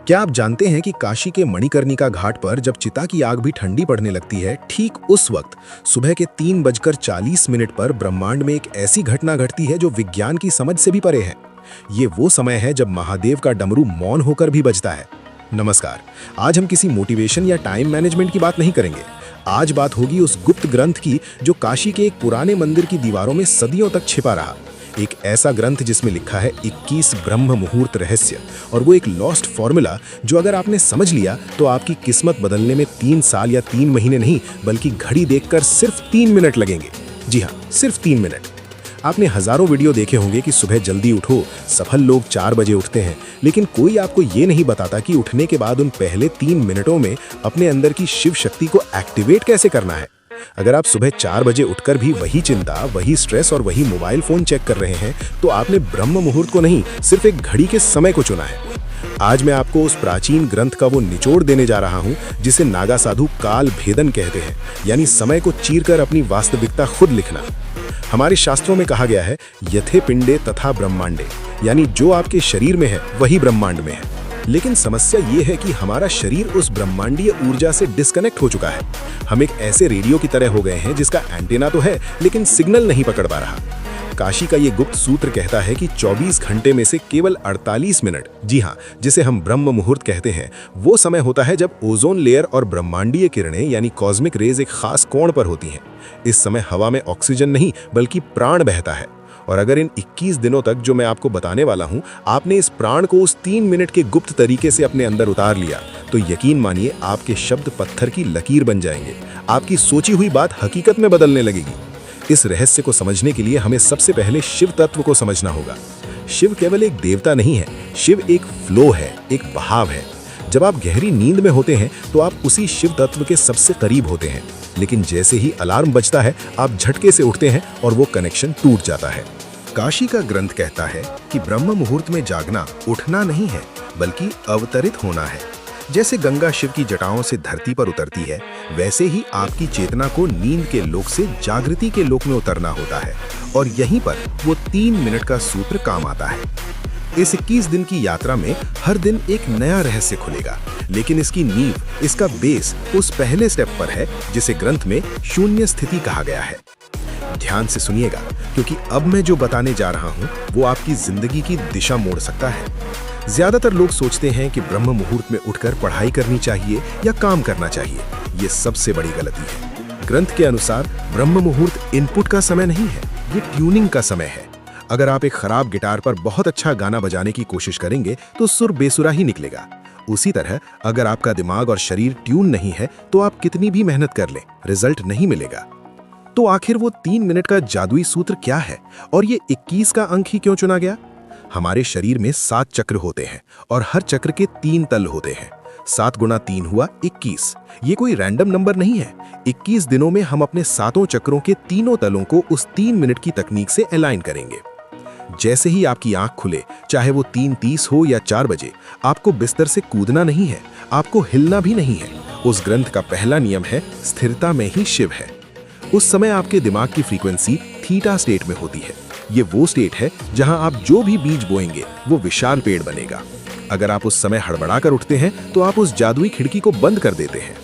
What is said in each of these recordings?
क्या आप जानते हैं कि काशी के मणिकर्णिका घाट पर जब चिता की आग भी ठंडी पड़ने लगती है, ठीक उस वक्त सुबह के 3:40 पर ब्रह्मांड में एक ऐसी घटना घटती है जो विज्ञान की समझ से भी परे है। ये वो समय है जब महादेव का डमरू मौन होकर भी बजता है। नमस्कार, आज हम किसी मोटिवेशन या टाइम मैनेजमेंट की बात नहीं करेंगे। आज बात होगी उस गुप्त ग्रंथ की जो काशी के एक पुराने मंदिर की दीवारों में सदियों तक छिपा रहा। एक ऐसा ग्रंथ जिसमें लिखा है 21 ब्रह्म मुहूर्त रहस्य, और वो एक लॉस्ट फॉर्मूला जो अगर आपने समझ लिया तो आपकी किस्मत बदलने में 3 साल या 3 महीने नहीं बल्कि घड़ी देखकर सिर्फ 3 मिनट लगेंगे। जी हाँ, सिर्फ 3 मिनट। आपने हजारों वीडियो देखे होंगे कि सुबह जल्दी उठो, सफल लोग 4 बजे उठते हैं, लेकिन कोई आपको ये नहीं बताता कि उठने के बाद उन पहले 3 मिनटों में अपने अंदर की शिव शक्ति को एक्टिवेट कैसे करना है। अगर आप सुबह 4 बजे उठकर भी वही चिंता, वही स्ट्रेस और वही मोबाइल फोन चेक कर रहे हैं तो आपने ब्रह्म मुहूर्त को नहीं, सिर्फ एक घड़ी के समय को चुना है। आज मैं आपको उस प्राचीन ग्रंथ का वो निचोड़ देने जा रहा हूं जिसे नागा साधु काल भेदन कहते हैं, यानी समय को चीरकर अपनी वास्तविकता खुद लिखना। हमारे शास्त्रों में कहा गया है यथे पिंडे तथा ब्रह्मांडे, यानी जो आपके शरीर में है वही ब्रह्मांड में है। लेकिन समस्या ये है कि हमारा शरीर उस ब्रह्मांडीय ऊर्जा से डिस्कनेक्ट हो चुका है। हम एक ऐसे रेडियो की तरह हो गए हैं जिसका एंटेना तो है लेकिन सिग्नल नहीं पकड़ पा रहा। काशी का ये गुप्त सूत्र कहता है कि 24 घंटे में से केवल 48 मिनट, जी हाँ, जिसे हम ब्रह्म मुहूर्त कहते हैं, वो समय होता है जब ओजोन लेयर और ब्रह्मांडीय किरणें यानी कॉस्मिक रेज एक खास कोण पर होती हैं। इस समय हवा में ऑक्सीजन नहीं बल्कि प्राण बहता है। और अगर इन 21 दिनों तक जो मैं आपको बताने वाला हूं, आपने इस प्राण को उस 3 मिनट के गुप्त तरीके से अपने अंदर उतार लिया तो यकीन मानिए आपके शब्द पत्थर की लकीर बन जाएंगे। आपकी सोची हुई बात हकीकत में बदलने लगेगी। इस रहस्य को समझने के लिए हमें सबसे पहले शिव तत्व को समझना होगा। शिव केवल एक देवता नहीं है, शिव एक फ्लो है, एक बहाव है। जब आप गहरी नींद में होते हैं तो आप उसी शिव तत्व के सबसे करीब होते हैं, लेकिन जैसे ही अलार्म बजता है आप झटके से उठते हैं और वो कनेक्शन टूट जाता है। काशी का ग्रंथ कहता है कि ब्रह्म मुहूर्त में जागना उठना नहीं है बल्कि अवतरित होना है। जैसे गंगा शिव की जटाओं से धरती पर उतरती है, वैसे ही आपकी चेतना को नींद के लोक से जागृति के लोक में उतरना होता है, और यहीं पर वो 3 मिनट का सूत्र काम आता है। इस 21 दिन की यात्रा में हर दिन एक नया रहस्य खुलेगा, लेकिन इसकी नींव, इसका बेस उस पहले स्टेप पर है जिसे ग्रंथ में शून्य स्थिति कहा गया है। ध्यान से सुनिएगा, क्योंकि अब मैं जो बताने जा रहा हूं वो आपकी जिंदगी की दिशा मोड़ सकता है। ज्यादातर लोग सोचते हैं कि ब्रह्म मुहूर्त में उठकर पढ़ाई करनी चाहिए या काम करना चाहिए। ये सबसे बड़ी गलती है। ग्रंथ के अनुसार ब्रह्म मुहूर्त इनपुट का समय नहीं है, ये ट्यूनिंग का समय है। अगर आप एक खराब गिटार पर बहुत अच्छा गाना बजाने की कोशिश करेंगे तो सुर बेसुरा ही निकलेगा। उसी तरह अगर आपका दिमाग और शरीर ट्यून नहीं है तो आप कितनी भी मेहनत कर लें, रिजल्ट नहीं मिलेगा। तो आखिर वो 3 मिनट का जादुई सूत्र क्या है, और ये 21 का अंक ही क्यों चुना गया? हमारे शरीर में 7 चक्र होते हैं और हर चक्र के 3 तल होते हैं। 7 गुणा 3 हुआ 21। ये कोई रैंडम नंबर नहीं है। 21 दिनों में हम अपने 7 चक्रों के तीनों तलों को उस 3 मिनट की तकनीक से अलाइन करेंगे। जैसे ही आपकी आंख खुले, चाहे वो 3:30 हो या 4 बजे, आपको बिस्तर से कूदना नहीं है, आपको हिलना भी नहीं है। उस ग्रंथ का पहला नियम है स्थिरता में ही शिव है। उस समय आपके दिमाग की फ्रीक्वेंसी थीटा स्टेट में होती है। ये वो स्टेट है जहां आप जो भी बीज बोएंगे वो विशाल पेड़ बनेगा। अगर आप उस समय हड़बड़ा कर उठते हैं तो आप उस जादुई खिड़की को बंद कर देते हैं।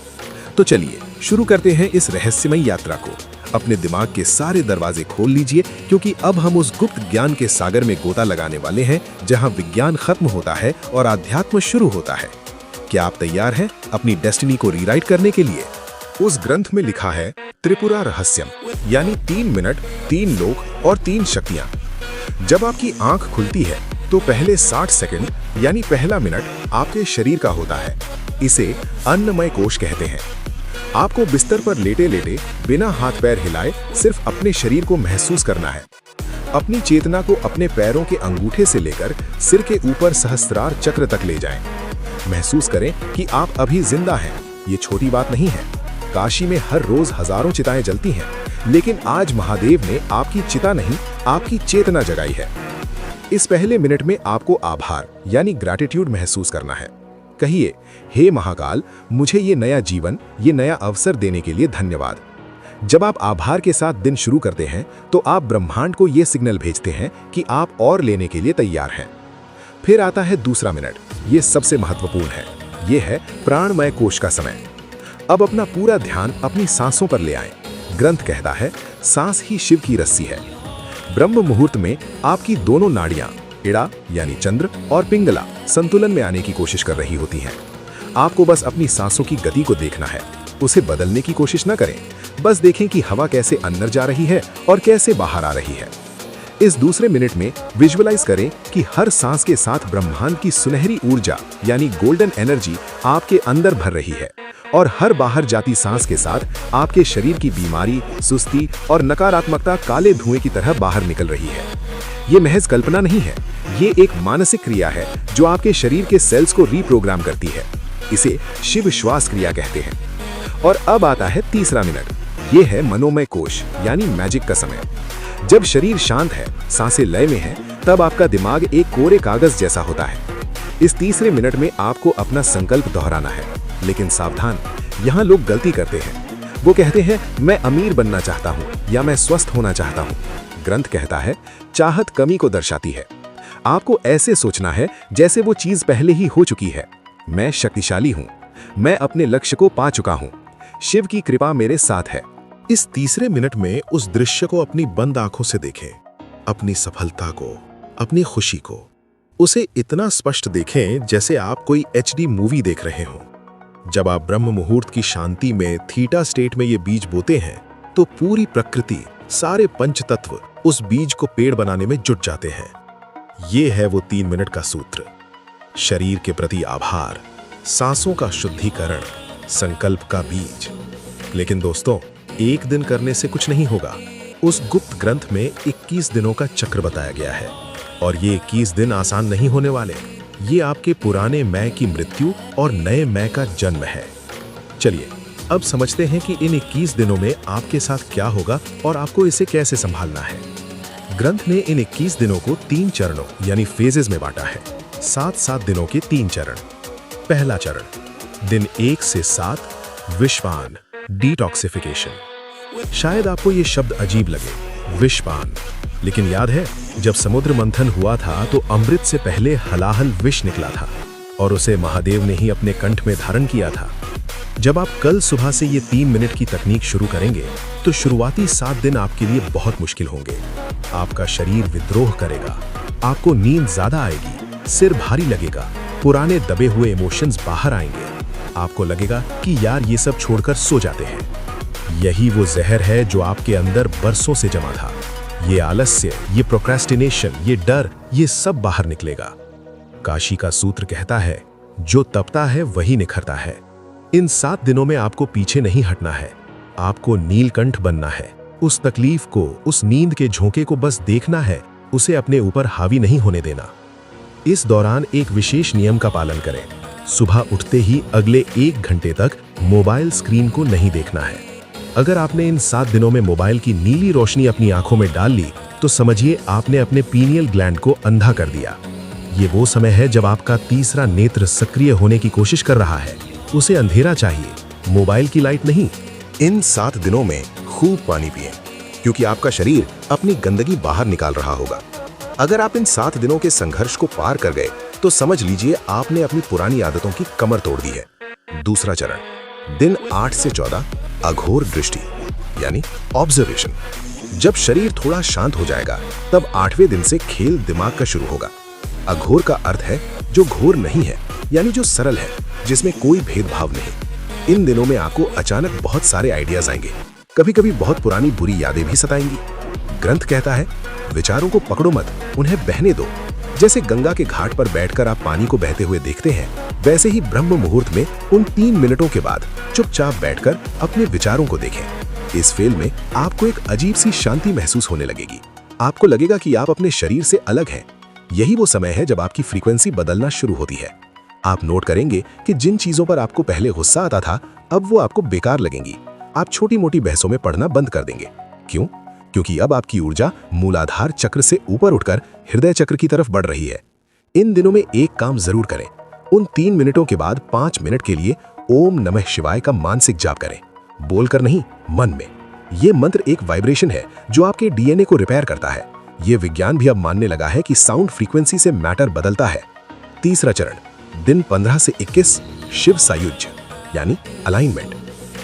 तो चलिए शुरू करते हैं इस रहस्यमय यात्रा को। अपने दिमाग के सारे दरवाजे खोल लीजिए, क्योंकि अब हम उस गुप्त ज्ञान के सागर में गोता लगाने वाले हैं जहां विज्ञान खत्म होता है और आध्यात्म शुरू होता है। क्या आप तैयार हैं अपनी डेस्टिनी को रीराइट करने के लिए? उस ग्रंथ में लिखा है त्रिपुरा रहस्यम, यानी 3 मिनट, 3 लोक और 3 शक्तियां। जब आपकी आंख खुलती है तो पहले 60 सेकंड यानी पहला मिनट आपके शरीर का होता है। इसे अन्नमय कोश कहते हैं। आपको बिस्तर पर लेटे लेटे बिना हाथ पैर हिलाए सिर्फ अपने शरीर को महसूस करना है। अपनी चेतना को अपने पैरों के अंगूठे से लेकर सिर के ऊपर सहस्त्रार चक्र तक ले जाएं। महसूस करें कि आप अभी जिंदा हैं। ये छोटी बात नहीं है। काशी में हर रोज हजारों चिताएं जलती हैं, लेकिन आज महादेव ने आपकी चिता नहीं, आपकी चेतना जगाई है। इस पहले मिनट में आपको आभार यानी ग्रैटिट्यूड महसूस करना है। कहिए, हे महाकाल, मुझे ये नया जीवन, ये नया अवसर देने के लिए धन्यवाद। जब आप आभार के साथ दिन शुरू करते हैं तो आप ब्रह्मांड को ये सिग्नल भेजते हैं कि आप और लेने के लिए तैयार हैं। फिर आता है दूसरा मिनट, ये सबसे महत्वपूर्ण है। ये है प्राणमय कोश का समय। अब अपना पूरा ध्यान अपनी सांसों पर ले आएं। ग्रंथ कहता है, सांस ही शिव की रस्सी है। ब्रह्म मुहूर्त में आपकी दोनों नाड़ियां, इड़ा यानी चंद्र और पिंगला, संतुलन में आने की कोशिश कर रही होती हैं। आपको बस अपनी सांसों की गति को देखना है, उसे बदलने की कोशिश न करें। बस देखें कि हवा कैसे अंदर जा रही है और कैसे बाहर आ रही है। इस दूसरे मिनट में विजुअलाइज करें कि हर सांस के साथ ब्रह्मांड की सुनहरी ऊर्जा यानी गोल्डन एनर्जी आपके अंदर भर रही है और हर बाहर जाती सांस के साथ आपके शरीर की बीमारी, सुस्ती और नकारात्मकता काले धुएं की तरह बाहर निकल रही है। ये महज कल्पना नहीं है, ये एक मानसिक क्रिया है जो आपके शरीर के सेल्स को रीप्रोग्राम करती है। इसे शिव श्वास क्रिया कहते हैं। और अब आता है तीसरा मिनट, ये है मनोमय कोश यानी मैजिक का समय। जब शरीर शांत है, सांसें लय में है, तब आपका दिमाग एक कोरे कागज जैसा होता है। इस तीसरे मिनट में आपको अपना संकल्प दोहराना है। लेकिन सावधान, यहाँ लोग गलती करते हैं। वो कहते हैं, मैं अमीर बनना चाहता हूँ या मैं स्वस्थ होना चाहता हूँ। ग्रंथ कहता है, चाहत कमी को दर्शाती है। आपको ऐसे सोचना है जैसे वो चीज पहले ही हो चुकी है। मैं शक्तिशाली हूँ, मैं अपने लक्ष्य को पा चुका हूँ, शिव की कृपा मेरे साथ है। इस तीसरे मिनट में उस दृश्य को अपनी बंद आंखों से देखें, अपनी सफलता को, अपनी खुशी को। उसे इतना स्पष्ट देखें जैसे आप कोई HD मूवी देख रहे हो। जब आप ब्रह्म मुहूर्त की शांति में थीटा स्टेट में ये बीज बोते हैं तो पूरी प्रकृति, सारे पंचतत्व उस बीज को पेड़ बनाने में जुट जाते हैं। ये है वो 3 मिनट का सूत्र। शरीर के प्रति आभार, सांसों का शुद्धिकरण, संकल्प का बीज। लेकिन दोस्तों, एक दिन करने से कुछ नहीं होगा। उस गुप्त ग्रंथ में 21 दिनों का चक्र बताया गया है और ये 21 दिन आसान नहीं होने वाले। ये आपके पुराने मैं की मृत्यु और नए मैं का जन्म है। चलिए अब समझते हैं कि इन 21 दिनों में आपके साथ क्या होगा और आपको इसे कैसे संभालना है। ग्रंथ ने इन 21 दिनों को 3 चरणों यानी फेजेस में बांटा है। 7-7 दिनों के 3 चरण। पहला चरण, दिन 1 से 7, विषपान, डिटॉक्सिफिकेशन। शायद आपको ये शब्द अजीब लगे, विषपान, लेकिन याद है जब समुद्र मंथन हुआ था तो अमृत से पहले हलाहल विष निकला था और उसे महादेव ने ही अपने कंठ में धारण किया था। जब आप कल सुबह से ये 3 मिनट की तकनीक शुरू करेंगे तो शुरुआती 7 दिन आपके लिए बहुत मुश्किल होंगे। आपका शरीर विद्रोह करेगा, आपको नींद ज्यादा आएगी, सिर भारी लगेगा, पुराने दबे हुए इमोशंस बाहर आएंगे। आपको लगेगा कि यार ये सब छोड़कर सो जाते हैं। यही वो जहर है जो आपके अंदर बरसों से जमा था। ये आलस्य, ये प्रोक्रेस्टिनेशन, ये डर, ये सब बाहर निकलेगा। काशी का सूत्र कहता है, जो तपता है वही निखरता है। इन 7 दिनों में आपको पीछे नहीं हटना है, आपको नीलकंठ बनना है। उस तकलीफ को, उस नींद के झोंके को बस देखना है, उसे अपने ऊपर हावी नहीं होने देना। इस दौरान एक विशेष नियम का पालन करें। सुबह उठते ही अगले 1 घंटे तक मोबाइल स्क्रीन को नहीं देखना है। अगर आपने इन 7 दिनों में मोबाइल की नीली रोशनी अपनी आंखों में डाल ली तो समझिए आपने अपने पीनियल ग्लैंड को अंधा कर दिया। ये वो समय है जब आपका तीसरा नेत्र सक्रिय होने की कोशिश कर रहा है। उसे अंधेरा चाहिए, मोबाइल की लाइट नहीं। इन 7 दिनों में खूब पानी पिएं, क्योंकि आपका शरीर अपनी गंदगी बाहर निकाल रहा होगा। अगर आप इन 7 दिनों के संघर्ष को पार कर गए तो समझ लीजिए आपने अपनी पुरानी आदतों की कमर तोड़ दी है। दूसरा चरण, दिन 8 से 14, अघोर दृष्टि यानी ऑब्जर्वेशन। जब शरीर थोड़ा शांत हो जाएगा तब 8वें दिन से खेल दिमाग का शुरू होगा। अघोर का अर्थ है जो घोर नहीं है, यानी जो सरल है, जिसमें कोई भेदभाव नहीं। इन दिनों में आपको अचानक बहुत सारे आइडियाज आएंगे, कभी कभी बहुत पुरानी बुरी यादें भी सताएंगी। ग्रंथ कहता है, विचारों को पकड़ो मत, उन्हें बहने दो। जैसे गंगा के घाट पर बैठकर आप पानी को बहते हुए देखते हैं, वैसे ही ब्रह्म मुहूर्त में उन 3 मिनटों के बाद चुपचाप बैठकर अपने विचारों को देखें। इस फेल में आपको एक अजीब सी शांति महसूस होने लगेगी। आपको लगेगा कि आप अपने शरीर से अलग हैं। यही वो समय है जब आपकी फ्रीक्वेंसी बदलना शुरू होती है। आप नोट करेंगे कि जिन चीजों पर आपको पहले गुस्सा आता था, अब वो आपको बेकार लगेंगी। आप छोटी मोटी बहसों में पढ़ना बंद कर देंगे। क्यों? क्योंकि अब आपकी ऊर्जा मूलाधार चक्र से ऊपर उठकर हृदय चक्र की तरफ बढ़ रही है। इन दिनों में एक काम जरूर करें। उन 3 मिनटों के बाद 5 मिनट के लिए ओम नमः शिवाय का मानसिक जाप करें, बोलकर नहीं, मन में। यह मंत्र एक वाइब्रेशन है जो आपके डीएनए को रिपेयर करता है। यह विज्ञान भी अब मानने लगा है कि साउंड फ्रीक्वेंसी से मैटर बदलता है। तीसरा चरण, दिन 15 से 21 शिव सायुज्य यानी अलाइनमेंट।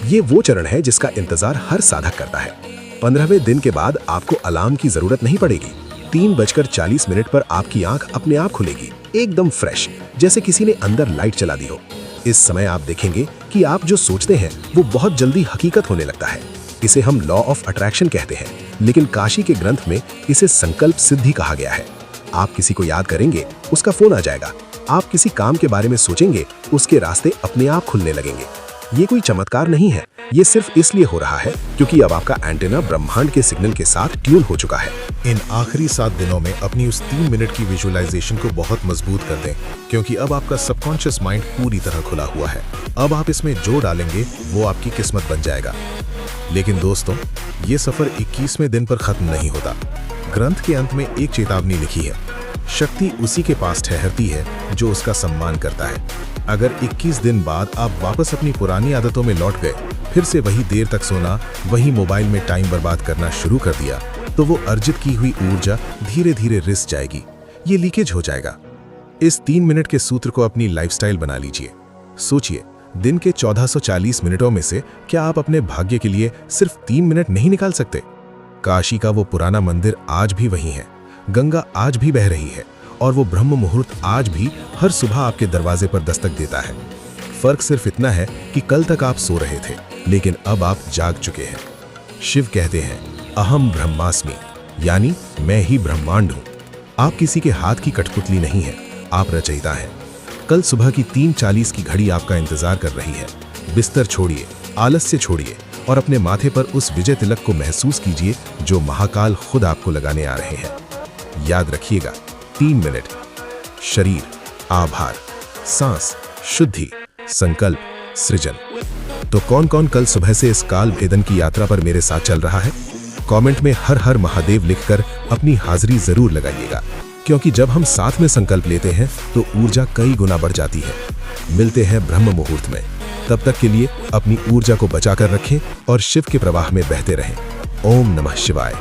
ये वो चरण है जिसका इंतजार हर साधक करता है। 15वें दिन के बाद आपको अलार्म की जरूरत नहीं पड़ेगी। 3:40 पर आपकी आंख अपने आप खुलेगी, एकदम फ्रेश, जैसे किसी ने अंदर लाइट चला दी हो। इस समय आप देखेंगे कि आप जो सोचते हैं वो बहुत जल्दी हकीकत होने लगता है। इसे हम लॉ ऑफ अट्रैक्शन कहते हैं, लेकिन काशी के ग्रंथ में इसे संकल्प सिद्धि कहा गया है। आप किसी को याद करेंगे, उसका फोन आ जाएगा। आप किसी काम के बारे में सोचेंगे, उसके रास्ते अपने आप खुलने लगेंगे। ये कोई चमत्कार नहीं है, ये सिर्फ इसलिए हो रहा है क्योंकि अब आपका एंटेना ब्रह्मांड के सिग्नल के साथ ट्यून हो चुका है। इन आखिरी 7 दिनों में अपनी उस 3 मिनट की विजुअलाइजेशन को बहुत मजबूत कर दें, क्योंकि अब आपका सबकॉन्शियस माइंड पूरी तरह खुला हुआ है। अब आप इसमें जो डालेंगे वो आपकी किस्मत बन जाएगा। लेकिन दोस्तों, ये सफर 21वें दिन पर खत्म नहीं होता। ग्रंथ के अंत में एक चेतावनी लिखी है, शक्ति उसी के पास ठहरती है जो उसका सम्मान करता है। अगर 21 दिन बाद आप वापस अपनी पुरानी आदतों में लौट गए, फिर से वही देर तक सोना, वही मोबाइल में टाइम बर्बाद करना शुरू कर दिया, तो वो अर्जित की हुई ऊर्जा धीरे धीरे रिस जाएगी, ये लीकेज हो जाएगा। इस 3 मिनट के सूत्र को अपनी लाइफस्टाइल बना लीजिए। सोचिए, दिन के 1440 मिनटों में से क्या आप अपने भाग्य के लिए सिर्फ 3 मिनट नहीं निकाल सकते? काशी का वो पुराना मंदिर आज भी वही है, गंगा आज भी बह रही है, और वो ब्रह्म मुहूर्त आज भी हर सुबह आपके दरवाजे पर दस्तक देता है। फर्क सिर्फ इतना है कि कल तक आप सो रहे थे, लेकिन अब आप जाग चुके हैं। शिव कहते हैं, अहम ब्रह्मास्मि, यानी मैं ही ब्रह्मांड हूं। आप किसी के हाथ की कठपुतली नहीं है, आप रचयिता हैं। कल सुबह की 3:40 की घड़ी आपका इंतजार कर रही है। बिस्तर छोड़िए, आलस्य छोड़िए और अपने माथे पर उस विजय तिलक को महसूस कीजिए जो महाकाल खुद आपको लगाने आ रहे हैं। याद रखिएगा, 3 मिनट, शरीर, आभार, सांस, शुद्धि, संकल्प, सृजन। तो कौन कौन कल सुबह से इस काल भेदन की यात्रा पर मेरे साथ चल रहा है? कमेंट में हर हर महादेव लिखकर अपनी हाजिरी जरूर लगाइएगा, क्योंकि जब हम साथ में संकल्प लेते हैं तो ऊर्जा कई गुना बढ़ जाती है। मिलते हैं ब्रह्म मुहूर्त में। तब तक के लिए अपनी ऊर्जा को बचाकर रखें और शिव के प्रवाह में बहते रहें। ओम नमः शिवाय।